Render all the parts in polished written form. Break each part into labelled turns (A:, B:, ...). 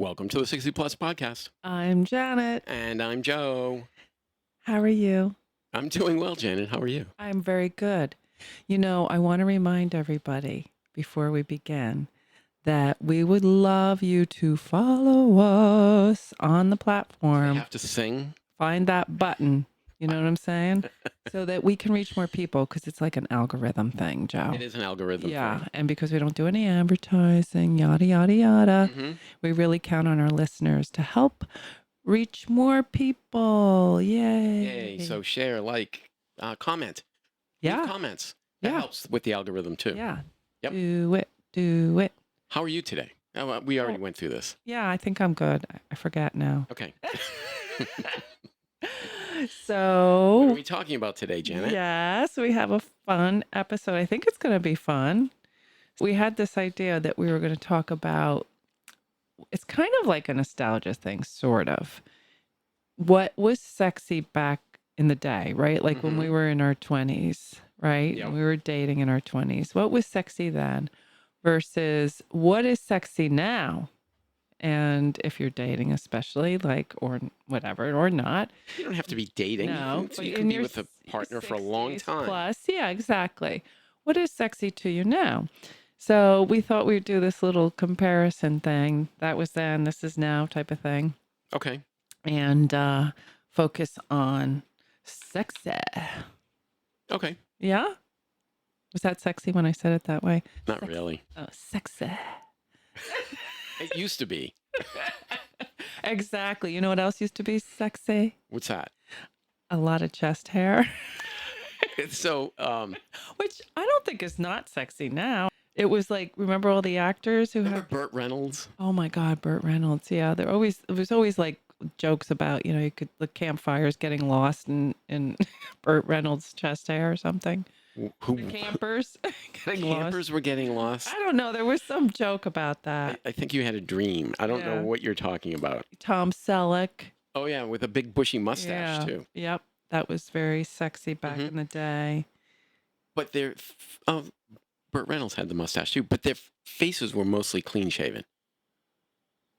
A: Welcome to the 60 Plus Podcast.
B: I'm Janet.
A: And I'm Joe.
B: How are you?
A: I'm doing well, Janet. How are you?
B: I'm very good. I want to remind everybody before we begin that we would love you to follow us on the
A: I
B: platform.
A: have to sing.
B: Find that button. You know what I'm saying? So that we can reach more people because it's like an algorithm thing, Joe.
A: It is an algorithm
B: Yeah.
A: thing.
B: And because we don't do any advertising, yada, yada, yada,
A: Mhm.
B: we really count on our listeners to help reach more people. Yay.
A: Yay. So share, comment. Leave
B: Yeah.
A: comments. That
B: Yeah.
A: helps with the algorithm too.
B: Yeah.
A: Yep.
B: Do it. Do it.
A: How are you today? Oh, we already
B: Oh,
A: went through this.
B: yeah, I think I'm good. I forgot now.
A: Okay. What are
B: So,
A: we talking about today, Janet?
B: yes, we have a fun episode. I think it's going to be fun. We had this idea that we were going to talk about, it's kind of like a nostalgia thing, sort of. What was sexy back in the day, right? Like when we were in our 20s, right?
A: Yep.
B: We were dating in our 20s. What was sexy then versus what is sexy now? And if you're dating, especially, or whatever, or not.
A: You don't have to be dating.
B: No,
A: So
B: but
A: you
B: in
A: can be
B: your
A: with a partner for a long
B: 60s
A: time.
B: plus. Yeah, exactly. What is sexy to you now? So we thought we'd do this little comparison thing. That was then, this is now type of thing.
A: Okay.
B: And focus on sexy.
A: Okay.
B: Yeah? Was that sexy when I said it that way?
A: Not really.
B: Oh, sexy.
A: It used to be.
B: Exactly. You know what else used to be sexy?
A: What's that?
B: A lot of chest hair.
A: So,
B: Which I don't think is not sexy now. It was like, remember all the actors who
A: remember
B: have,
A: Burt Reynolds?
B: oh my God, Burt Reynolds. Yeah, there was always like jokes about, you could, the campfires getting lost in Burt Reynolds' chest hair or something.
A: Who
B: The campers getting
A: campers
B: lost.
A: were getting lost?
B: I don't know. There was some joke about that.
A: I think you had a dream. I don't
B: Yeah.
A: know what you're talking about.
B: Tom Selleck.
A: Oh yeah, with a big bushy mustache
B: Yeah.
A: too.
B: Yep. That was very sexy back
A: Mhm.
B: in the day.
A: But Burt Reynolds had the mustache too. But their faces were mostly clean shaven,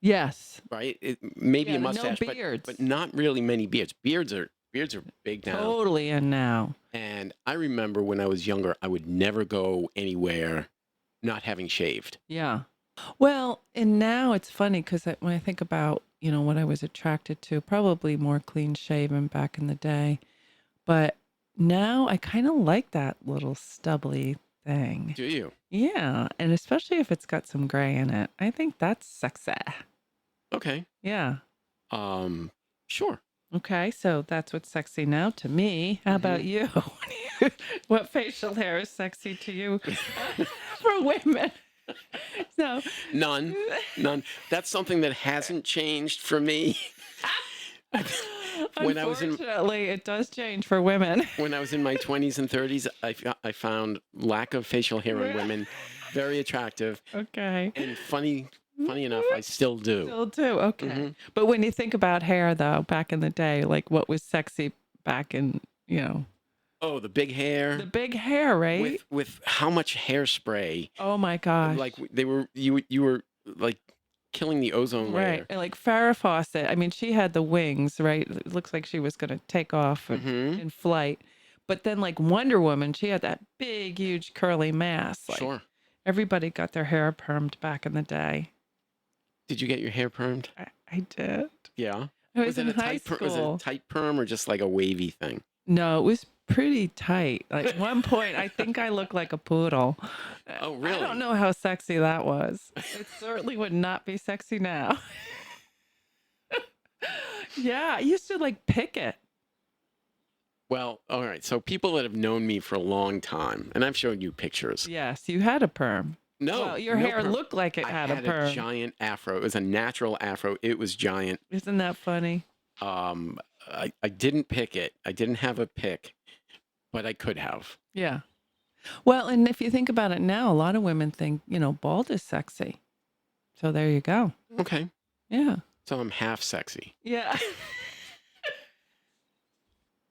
B: Yes.
A: right? Maybe
B: Yeah,
A: a
B: no
A: mustache,
B: beards.
A: but not really many beards. Beards are big now.
B: Totally in now.
A: And I remember when I was younger, I would never go anywhere not having shaved.
B: Yeah. Well, and now it's funny because when I think about, what I was attracted to, probably more clean shaven back in the day. But now I kind of like that little stubbly thing.
A: Do you?
B: Yeah. And especially if it's got some gray in it. I think that's sexy.
A: Okay.
B: Yeah.
A: Sure.
B: Okay. So that's what's sexy now to me. How about you? What facial hair is sexy to you for women? So
A: None. That's something that hasn't changed for me. When I was in
B: unfortunately, it does change for women.
A: when I was in my 20s and 30s, I found lack of facial hair in women very attractive
B: Okay.
A: and funny enough, I still do.
B: Still do. Okay.
A: Mhm.
B: But when you think about hair, though, back in the day, like what was sexy back in,
A: Oh, the big hair
B: the big hair, right?
A: with how much hairspray,
B: Oh my gosh.
A: like you were like killing the ozone
B: Right.
A: layer.
B: And like Farrah Fawcett, I mean, she had the wings, right? It looks like she was going to take off
A: Mhm.
B: in flight. But then, like Wonder Woman, she had that big, huge curly mass. Like
A: Sure.
B: everybody got their hair permed back in the day.
A: Did you get your hair permed?
B: I did.
A: Yeah.
B: I was in
A: it a
B: high
A: tight was it a
B: school.
A: tight perm or just like a wavy thing?
B: No, it was pretty tight. Like at one point, I think I looked like a poodle.
A: Oh,
B: I
A: really?
B: don't know how sexy that was. It certainly would not be sexy now. Yeah, I used to like pick it.
A: Well, all right. So people that have known me for a long time, and I've shown you pictures.
B: Yes, you had a perm.
A: No,
B: Well, your
A: no
B: hair
A: perm.
B: looked like it
A: I
B: had
A: had
B: a perm.
A: giant afro. It was a natural afro. It was giant.
B: Isn't that funny?
A: I didn't pick it. I didn't have a pick, but I could have.
B: Yeah. Well, and if you think about it now, a lot of women think, bald is sexy. So there you go.
A: Okay.
B: Yeah.
A: So I'm half sexy.
B: Yeah.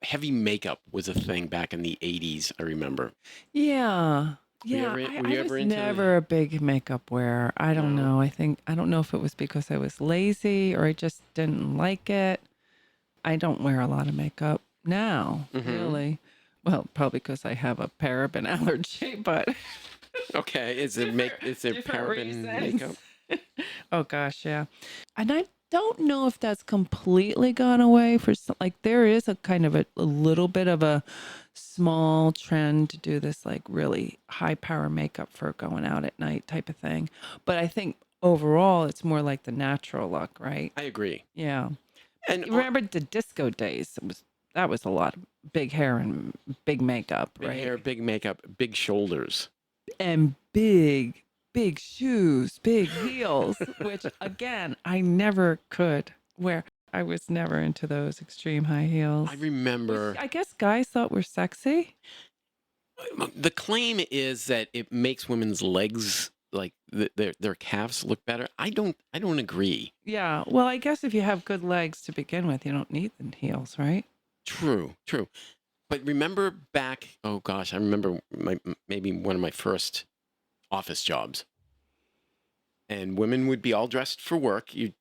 A: Heavy makeup was a thing back in the 80s, I remember.
B: Yeah. Yeah,
A: Were you
B: I
A: ever
B: was
A: into the?
B: never a big makeup wearer. I don't
A: No.
B: know. I don't know if it was because I was lazy or I just didn't like it. I don't wear a lot of makeup now,
A: Mm-hmm.
B: really. Well, probably because I have a paraben allergy, but
A: Okay. Is there
B: different
A: paraben
B: reasons.
A: makeup?
B: Oh gosh, yeah. And I don't know if that's completely gone away for some, like there is a kind of a little bit of a small trend to do this like really high power makeup for going out at night type of thing. But I think overall it's more like the natural look, right?
A: I agree.
B: Yeah. But
A: And
B: you remember the disco days? That was a lot of big hair and big makeup,
A: big
B: right?
A: hair, big makeup, big shoulders.
B: And big shoes, big heels, which again, I never could wear. I was never into those extreme high
A: I
B: heels, which
A: remember
B: I guess guys thought were sexy.
A: the claim is that it makes women's legs like their calves look better. I don't agree.
B: Yeah. Well, I guess if you have good legs to begin with, you don't need the heels, right?
A: True, true. But remember back, oh gosh, I remember maybe one of my first office jobs. And women would be all dressed for work. You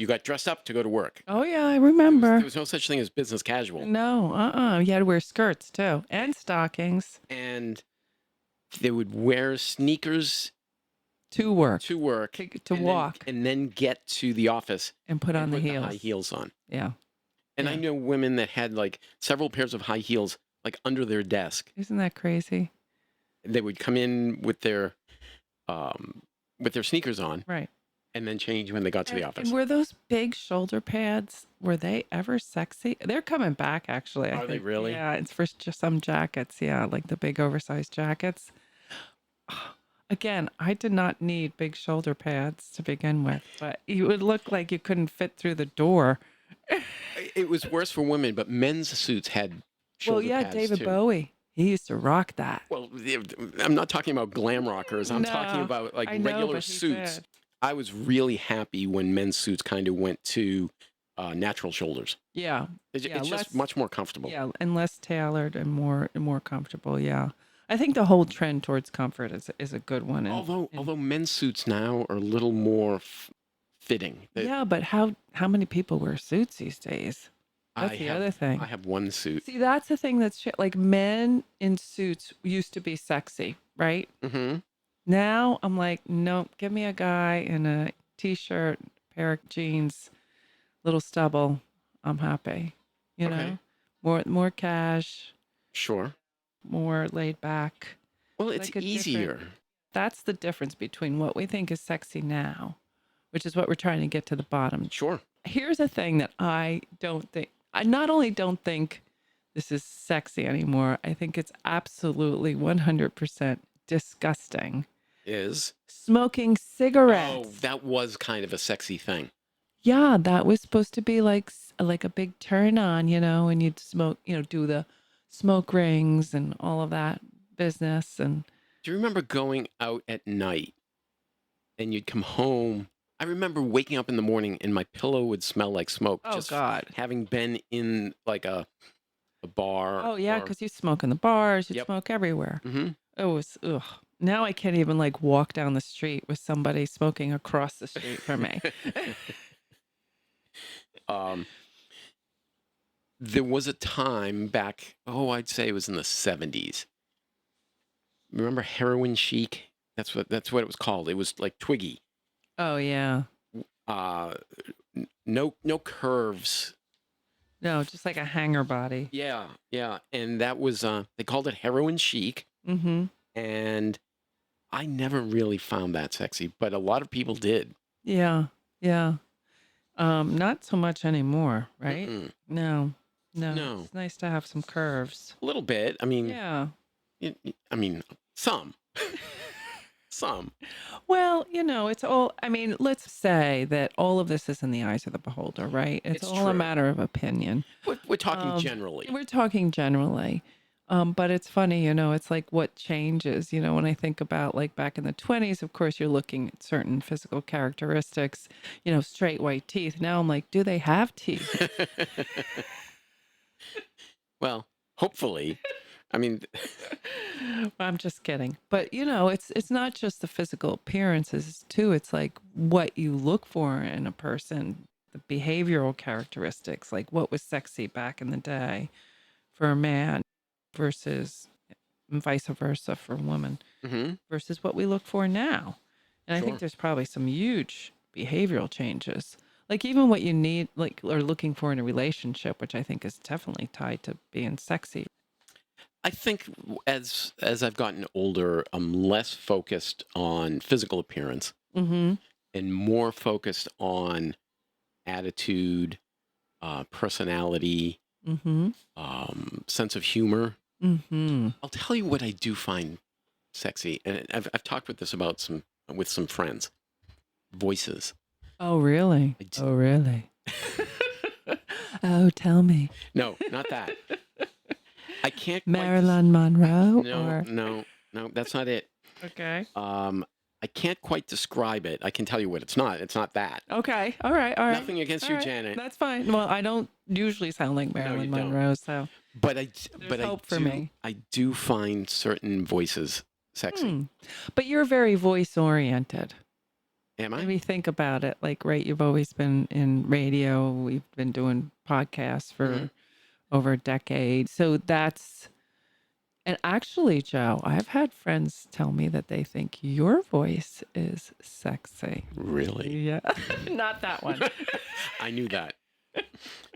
A: got dressed up to go to work.
B: Oh, yeah, I
A: There
B: remember.
A: was no such thing as business casual.
B: No, You had to wear skirts too and stockings
A: And they would wear sneakers
B: to work,
A: to work
B: to walk
A: and then get to the office
B: and put
A: and
B: on the
A: put the high
B: heels.
A: heels on.
B: Yeah.
A: And I
B: Yeah.
A: know women that had like several pairs of high heels like under their desk.
B: Isn't that crazy?
A: They would come in um with their sneakers on
B: Right.
A: and then change when they got to the
B: And
A: office.
B: were those big shoulder pads, were they ever sexy? They're coming back, actually. I
A: Are they
B: think.
A: really?
B: Yeah, it's for just some jackets. Yeah, like the big oversized jackets. Again, I did not need big shoulder pads to begin with, but you would look like you couldn't fit through the door.
A: It was worse for women, but men's suits had
B: Well,
A: shoulder
B: yeah,
A: pads
B: David
A: too.
B: Bowie, he used to rock that.
A: Well, I'm not talking about glam rockers. I'm talking
B: No,
A: about like
B: I know,
A: regular
B: but he
A: suits.
B: did.
A: I was really happy when men's suits kind of went to natural shoulders.
B: Yeah,
A: It's,
B: yeah,
A: it's just
B: less,
A: much more comfortable.
B: yeah, and less tailored and more comfortable. Yeah, I think the whole trend towards comfort is a good one.
A: Although men's suits now are a little more fitting.
B: Yeah, but how many people wear suits these days?
A: I
B: That's the
A: have
B: other thing.
A: I have one suit.
B: See, that's the thing that's like men in suits used to be sexy, right?
A: Mm-hmm.
B: Now I'm like, nope, give me a guy in a t-shirt, pair of jeans, little stubble. I'm happy. You
A: Okay.
B: know, more cash,
A: Sure.
B: more laid back.
A: Well, it's
B: Like a
A: easier.
B: different. That's the difference between what we think is sexy now, which is what we're trying to get to the bottom.
A: Sure.
B: Here's a thing that I don't think, I not only don't think this is sexy anymore, I think it's absolutely 100% disgusting.
A: Is
B: Smoking
A: oh,
B: cigarettes.
A: that was kind of a sexy thing.
B: Yeah, that was supposed to be like a big turn on, and you'd smoke, do the smoke rings and all of that business. And
A: Do you remember going out at night and you'd come home? I remember waking up in the morning and my pillow would smell like smoke.
B: oh
A: Just
B: God.
A: having been in like a bar.
B: Oh yeah,
A: or-
B: because you smoke in the bars, you
A: Yep.
B: smoke everywhere.
A: Mhm.
B: It was ugh. Now I can't even like walk down the street with somebody smoking across the street from me.
A: um, there was a time back. Oh, I'd say it was in the 70s. Remember heroin chic? That's what it was called. It was like Twiggy.
B: Oh yeah.
A: Uh, no curves.
B: No, just like a hanger body.
A: Yeah, yeah. And that was they called it heroin chic.
B: Mm-hmm.
A: And I never really found that sexy, but a lot of people did.
B: Yeah. Yeah. Not so much anymore, right?
A: Mm-mm.
B: No. No.
A: No.
B: It's nice to have some curves.
A: A little bit. I mean,
B: Yeah.
A: I mean, some, some.
B: Well, it's all, I mean, let's say that all of this is in the eyes of the beholder, right? It's
A: It's
B: all a
A: true.
B: matter of opinion.
A: We're talking
B: Um,
A: generally.
B: We're talking generally. But it's funny, it's like what changes, when I think about like back in the 20s, of course, you're looking at certain physical characteristics, straight white teeth. Now I'm like, do they have teeth?
A: Well, hopefully. I mean,
B: I'm just kidding. But it's not just the physical appearances too. It's like what you look for in a person, the behavioral characteristics, like what was sexy back in the day for a man versus vice versa for a woman
A: hmm
B: versus what we look for now. And I think
A: sure.
B: there's probably some huge behavioral changes. Like even what you need, like, or looking for in a relationship, which I think is definitely tied to being sexy.
A: I think as I've gotten older, I'm less focused on physical appearance
B: Mm-hmm.
A: and more focused on attitude, personality,
B: Mm-hmm.
A: sense of humor.
B: Mm-hmm.
A: I'll tell you what I do find sexy, and I've talked with this about some friends. Voices.
B: Oh, really?
A: I d-
B: Oh, really? Oh, tell me.
A: no, not that. I can't quite.
B: Marilyn Monroe
A: No,
B: or
A: no, no. That's not it.
B: okay.
A: Um, I can't quite describe it. I can tell you what it's not. It's not that.
B: Okay. All right. All right.
A: Nothing against
B: All
A: you,
B: right.
A: Janet.
B: That's fine. Well, I don't usually sound like
A: No, you
B: Marilyn
A: don't.
B: Monroe, so
A: But
B: there's
A: but
B: hope for me.
A: I do find certain voices sexy.
B: Hmm. But you're very voice oriented.
A: Am I?
B: Maybe think about it. Like, right, you've always been in radio. We've been doing podcasts for
A: Mhm.
B: over a decade. So that's, and actually, Joe, I've had friends tell me that they think your voice is sexy.
A: Really?
B: Yeah. Not that one.
A: I knew that.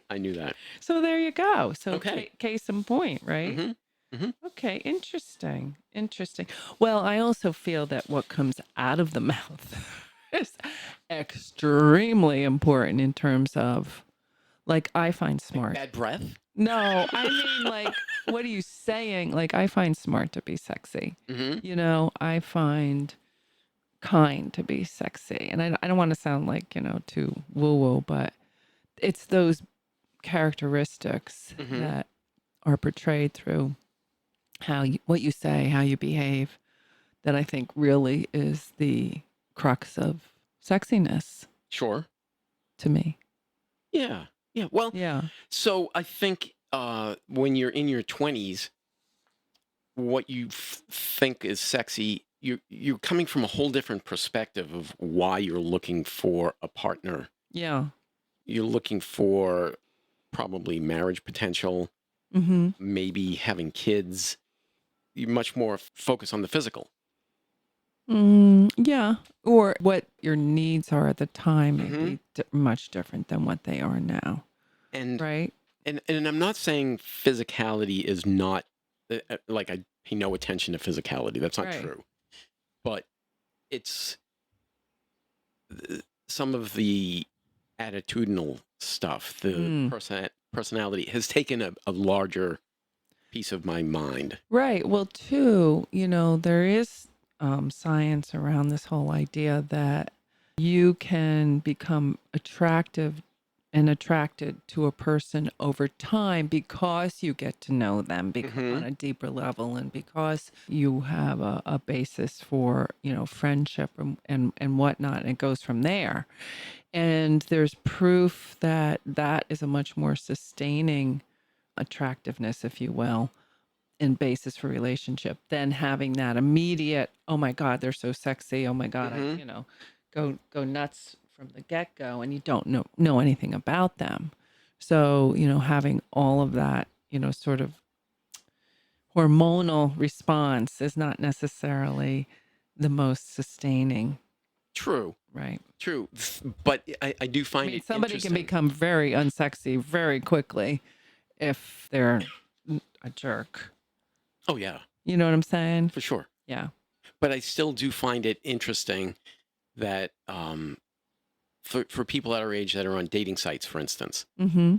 A: I knew that.
B: So there you go. So
A: Okay.
B: case in point, right?
A: hmm hmm
B: Okay, interesting. Interesting. Well, I also feel that what comes out of the mouth is extremely important in terms of, like, I find smart.
A: Bad breath.
B: No, I mean, like, what are you saying? Like, I find smart to be sexy.
A: hmm
B: I find kind to be sexy. And I don't want to sound like, too woo woo, but it's those characteristics
A: hmm
B: that are portrayed through what you say, how you behave, that I think really is the crux of sexiness
A: Sure.
B: to me.
A: Yeah. Yeah. Well,
B: Yeah.
A: so I think when you're in your 20s, what you think is sexy, you're coming from a whole different perspective of why you're looking for a partner.
B: Yeah.
A: You're looking for probably marriage potential,
B: Mm-hmm.
A: maybe having kids. You're much more focused on the physical.
B: Yeah. Or what your needs are at the time may
A: hmm
B: be much different than what they are now.
A: And
B: Right.
A: and I'm not saying physicality is not like I pay no attention to physicality. That's not
B: Right.
A: true. But it's some of the attitudinal stuff, the
B: Mm.
A: personality has taken a larger piece of my mind.
B: Right. Well, too, there is science around this whole idea that you can become attracted to a person over time because you get to know them on
A: hmm
B: a deeper level and because you have a basis for, friendship and whatnot. And it goes from there. And there's proof that that is a much more sustaining attractiveness, if you will, and basis for relationship than having that immediate, oh my God, they're so sexy. Oh my God,
A: hmm
B: go nuts from the get-go and you don't know anything about them. So, having all of that, sort of hormonal response is not necessarily the most sustaining,
A: True,
B: right?
A: true. But I do
B: I
A: find
B: mean,
A: it
B: somebody can
A: interesting.
B: become very unsexy very quickly if they're a jerk.
A: Oh yeah,
B: You know what I'm saying?
A: for sure.
B: Yeah.
A: But I still do find it interesting that for people at our age that are on dating sites, for instance,
B: Mm-hmm.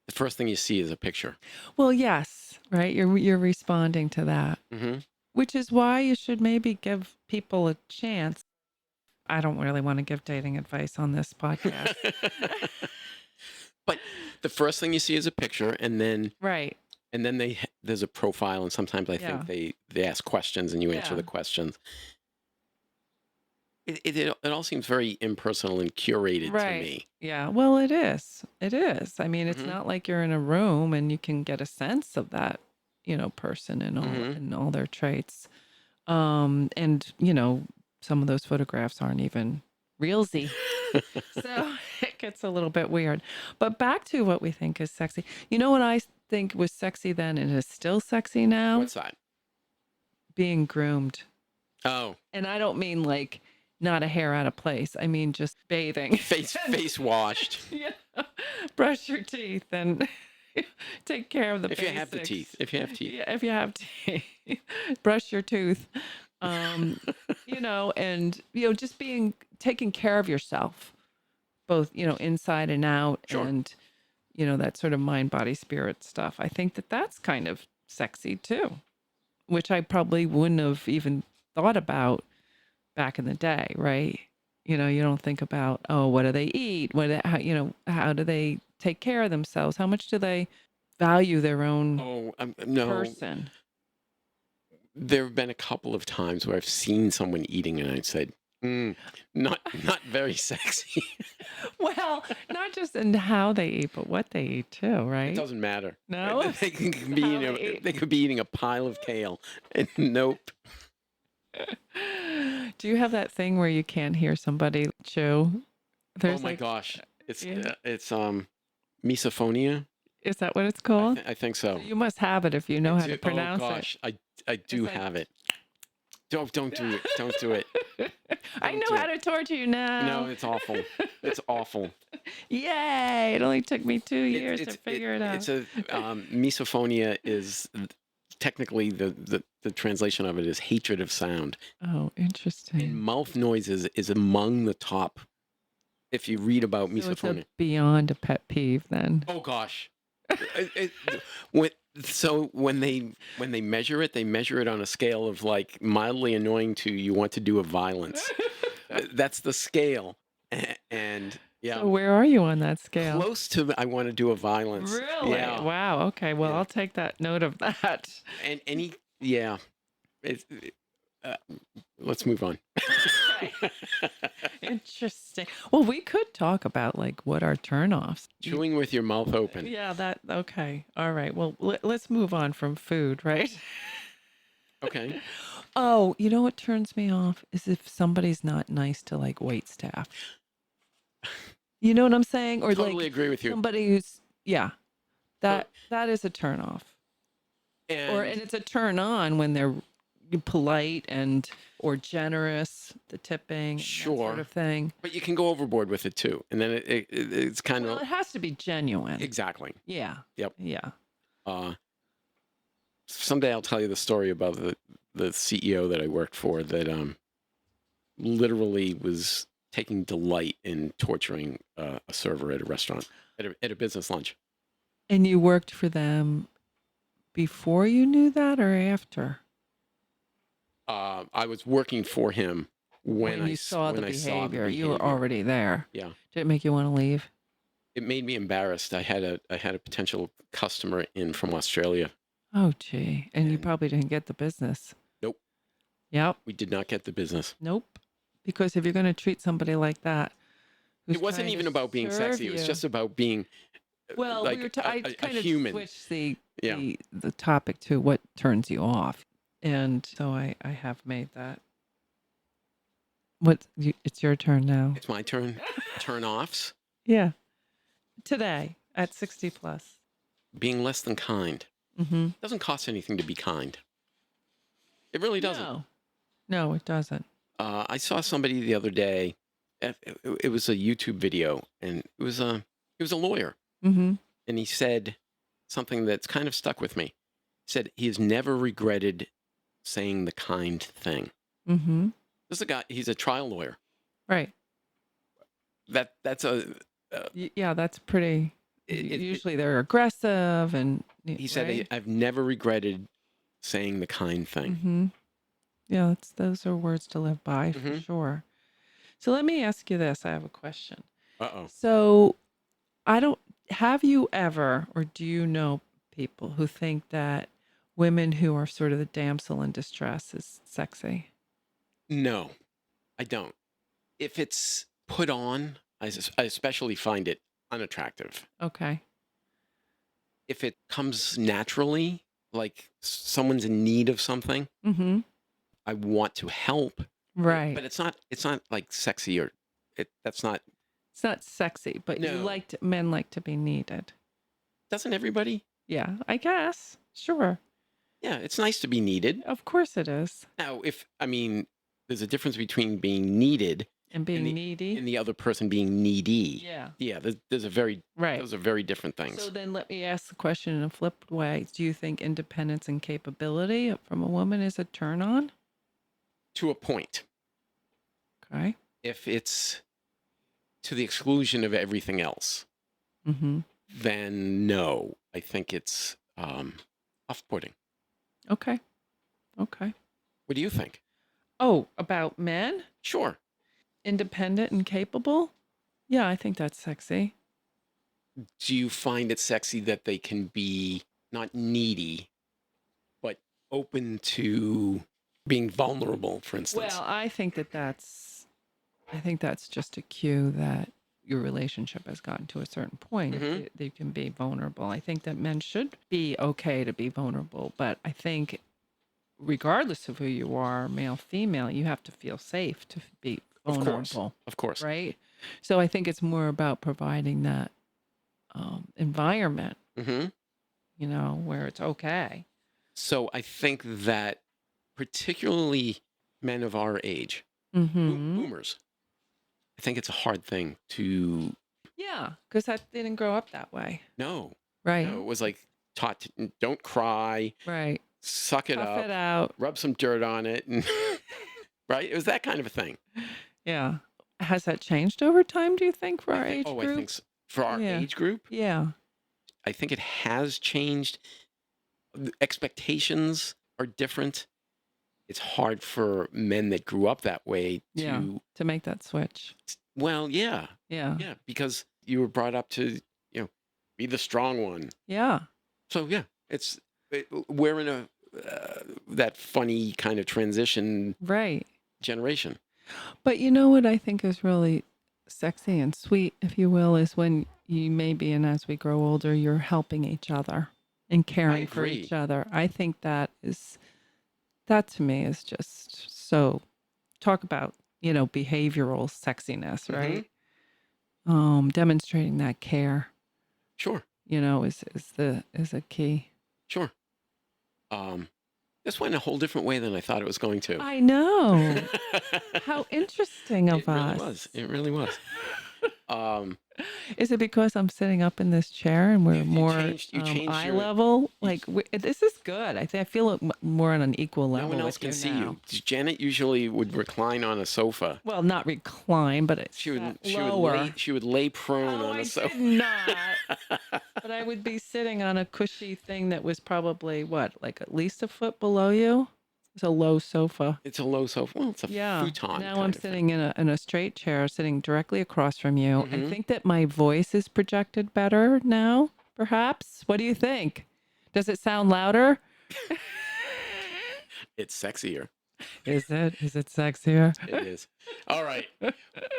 A: the first thing you see is a picture.
B: Well, yes, right. You're responding to that,
A: hmm
B: which is why you should maybe give people a chance. I don't really want to give dating advice on this podcast.
A: But the first thing you see is a picture,
B: Right.
A: and then there's a profile, and sometimes I
B: Yeah.
A: think they ask questions and you answer
B: Yeah.
A: the questions. It all seems very impersonal and curated to
B: Right.
A: me.
B: Yeah. Well, it is. It is. I mean, it's
A: hmm
B: not like you're in a room and you can get a sense of that person and
A: Hmm.
B: all their traits. And some of those photographs aren't even realsy. So it gets a little bit weird. But back to what we think is sexy. You know what I think was sexy then and is still sexy now?
A: What's that?
B: Being groomed.
A: Oh,
B: And I don't mean like not a hair out of place. I mean just bathing.
A: face washed.
B: Yeah. Brush your teeth and take care of the
A: If you have the teeth.
B: basics.
A: If you have teeth.
B: Yeah, if you have teeth, brush your tooth. Um, and just being taking care of yourself, both, inside and out,
A: Sure.
B: and that sort of mind, body, spirit stuff. I think that that's kind of sexy too, which I probably wouldn't have even thought about back in the day, right? You don't think about, oh, what do they eat? How do they take care of themselves? How much do they value their own
A: Oh, no.
B: person?
A: There have been a couple of times where I've seen someone eating and I said, not very sexy.
B: Well, not just in how they eat, but what they eat too,
A: It
B: right?
A: doesn't matter.
B: No?
A: They could be
B: How
A: eating
B: they eat.
A: they could be eating a pile of kale. And nope.
B: Do you have that thing where you can't hear somebody chew?
A: Oh
B: There's
A: my
B: like,
A: gosh.
B: yeah.
A: It's misophonia.
B: Is that what it's called?
A: I think so.
B: So you must have it if you
A: I
B: know how
A: do-
B: to pronounce
A: oh gosh, I
B: It's
A: do
B: like-
A: have it. Don't do it. Don't do it.
B: it. I
A: Don't
B: know
A: do
B: how
A: it.
B: to torture you now.
A: No, it's awful. It's awful.
B: Yay! It only took me 2 years to figure it out.
A: It's a misophonia is technically the translation of it is hatred of sound.
B: Oh,
A: And
B: interesting.
A: mouth noises is among the top. If you read about
B: So it's
A: misophonia.
B: beyond a pet peeve then.
A: Oh gosh. When they measure it, they measure it on a scale of like mildly annoying to you want to do a violence. That's the scale. And yeah,
B: So where are you on that scale?
A: close to I want to do a violence.
B: Really?
A: Yeah.
B: Wow. Okay. Well,
A: Yeah.
B: I'll take that note of that.
A: And yeah. It's, uh, let's move on.
B: Interesting. Well, we could talk about like what are turnoffs.
A: Chewing with your mouth open.
B: Yeah, okay. All right. Well, let's move on from food, right?
A: Okay.
B: Oh, you know what turns me off is if somebody's not nice to like wait staff. You know what I'm saying? Or
A: Totally
B: like
A: agree with you.
B: somebody who's that is a turn off.
A: And
B: And it's a turn on when they're polite or generous, the tipping, that
A: Sure.
B: sort of thing.
A: but you can go overboard with it too. And then it's kind
B: Well,
A: of
B: it has to be genuine.
A: exactly.
B: Yeah.
A: Yep.
B: Yeah.
A: Someday I'll tell you the story about the CEO that I worked for that literally was taking delight in torturing a server at a restaurant at a business lunch.
B: And you worked for them before you knew that or after?
A: I was working for him when
B: you saw the
A: when I saw the
B: behavior, you were
A: behavior.
B: already there.
A: Yeah.
B: Did it make you want to leave?
A: It made me embarrassed. I had a potential customer in from Australia.
B: Oh, gee. And you
A: And-
B: probably didn't get the business.
A: Nope.
B: Yep.
A: We did not get the business.
B: Nope. Because if you're going to treat somebody like that, who's
A: It wasn't
B: trying to
A: even about being
B: serve
A: sexy. It was
B: you-
A: just about being
B: well,
A: like
B: we were
A: a
B: I kind of
A: human.
B: switched the,
A: Yeah.
B: the topic to what turns you off. And so I have made that. It's your turn now.
A: It's my turn. Turn offs.
B: Yeah. Today at 60 plus.
A: Being less than kind.
B: Mm-hmm.
A: Doesn't cost anything to be kind. It really doesn't.
B: No, it doesn't.
A: I saw somebody the other day. It was a YouTube video, and it was a lawyer,
B: Mm-hmm.
A: and he said something that's kind of stuck with me. He said he has never regretted saying the kind thing.
B: Mm-hmm.
A: This is a guy. He's a trial lawyer.
B: Right.
A: That's a.
B: Yeah, that's pretty.
A: It-
B: Usually they're aggressive and.
A: He said,
B: right?
A: "I've never regretted saying the kind thing."
B: Mm-hmm. Yeah, those are words to live by for
A: Mhm.
B: sure. So let me ask you this. I have a question.
A: Uh-oh.
B: So have you ever, or do you know people who think that women who are sort of the damsel in distress is sexy?
A: No, I don't. If it's put on, I especially find it unattractive.
B: Okay.
A: If it comes naturally, like someone's in need of something,
B: Mm-hmm.
A: I want to help,
B: Right.
A: but it's not like sexy or that's not.
B: It's not sexy, but
A: No.
B: men like to be needed.
A: Doesn't everybody?
B: Yeah, I guess. Sure.
A: Yeah, it's nice to be needed.
B: Of course it is.
A: Now, there's a difference between being needed
B: And
A: and
B: being
A: the
B: needy.
A: and the other person being needy.
B: Yeah.
A: Yeah,
B: Right.
A: those are very different
B: So
A: things.
B: then let me ask the question in a flipped way. Do you think independence and capability from a woman is a turn on?
A: To a point.
B: Okay.
A: If it's to the exclusion of everything else,
B: Mm-hmm.
A: then no. I think it's off-putting.
B: Okay. Okay.
A: What do you think?
B: Oh, about men?
A: Sure.
B: Independent and capable? Yeah, I think that's sexy.
A: Do you find it sexy that they can be not needy, but open to being vulnerable, for instance?
B: Well, I think that's just a cue that your relationship has gotten to a certain point.
A: Mhm.
B: They can be vulnerable. I think that men should be okay to be vulnerable, but I think regardless of who you are, male, female, you have to feel safe to be
A: Of course.
B: vulnerable,
A: Of course.
B: right? So I think it's more about providing that environment,
A: hmm
B: where it's okay.
A: So I think that particularly men of our age,
B: Mm-hmm.
A: boomers, I think it's a hard thing to
B: Yeah, because I didn't grow up that way.
A: know.
B: Right.
A: No, it was like taught to, don't cry,
B: Right.
A: suck it
B: Tough
A: up,
B: it out.
A: rub some dirt on it, and right? It was that kind of a thing.
B: Yeah. Has that changed over time, do you think, for our age
A: I
B: group?
A: think for our
B: Yeah.
A: age group,
B: Yeah.
A: I think it has changed. The expectations are different. It's hard for men that grew up that way
B: Yeah.
A: to,
B: To make that switch.
A: well, yeah,
B: Yeah.
A: yeah, because you were brought up to, be the strong one.
B: Yeah.
A: So yeah, we're in that funny kind of transition
B: Right.
A: generation.
B: But you know what I think is really sexy and sweet, if you will, is when you maybe, and as we grow older, you're helping each other and caring for
A: agree.
B: each other. I think that to me is just so, talk about, behavioral sexiness,
A: Mhm.
B: right? Demonstrating that care,
A: Sure,
B: is a key.
A: sure. This went a whole different way than I thought it was going to.
B: I know. How interesting of
A: It really
B: us.
A: was. It really was.
B: Is it because I'm sitting up in this chair and we're
A: You
B: more
A: changed
B: eye
A: your-
B: level? Like this is good. I feel it more on an equal level.
A: No one else
B: with
A: can see
B: now.
A: you. Janet usually would recline on a sofa.
B: Well, not recline, but it's
A: She would
B: lower.
A: she would lay prone
B: Oh,
A: on
B: I
A: a sofa.
B: did not. But I would be sitting on a cushy thing that was probably like at least a foot below you. It's a low sofa.
A: It's a low sofa. Well, it's a
B: Yeah.
A: futon.
B: Now
A: kind
B: I'm
A: of thing.
B: sitting in a straight chair, sitting directly across from you. I
A: Mhm.
B: think that my voice is projected better now, perhaps. What do you think? Does it sound louder?
A: It's sexier.
B: Is it? Is it sexier?
A: It is. All right.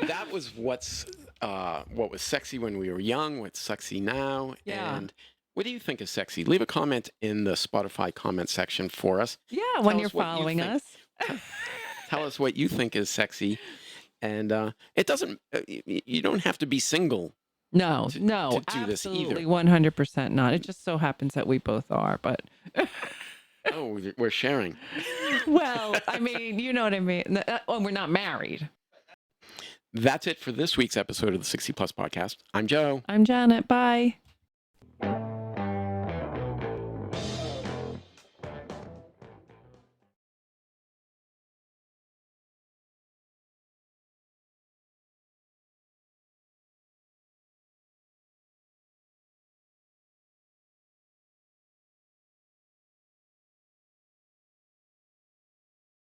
A: That was what was sexy when we were young, what's sexy now.
B: Yeah.
A: And what do you think is sexy? Leave a comment in the Spotify comment section for us.
B: Yeah,
A: Tell
B: when you're
A: us what you
B: following
A: think.
B: us.
A: Tell us what you think is sexy. And it doesn't, you don't have to be single.
B: No,
A: to
B: no,
A: do this either.
B: absolutely 100% not. It just so happens that we both are, but
A: Oh, we're sharing.
B: well, I mean, you know what I mean. Oh, we're not married.
A: That's it for this week's episode of the 60 Plus Podcast. I'm Joe.
B: I'm Janet. Bye.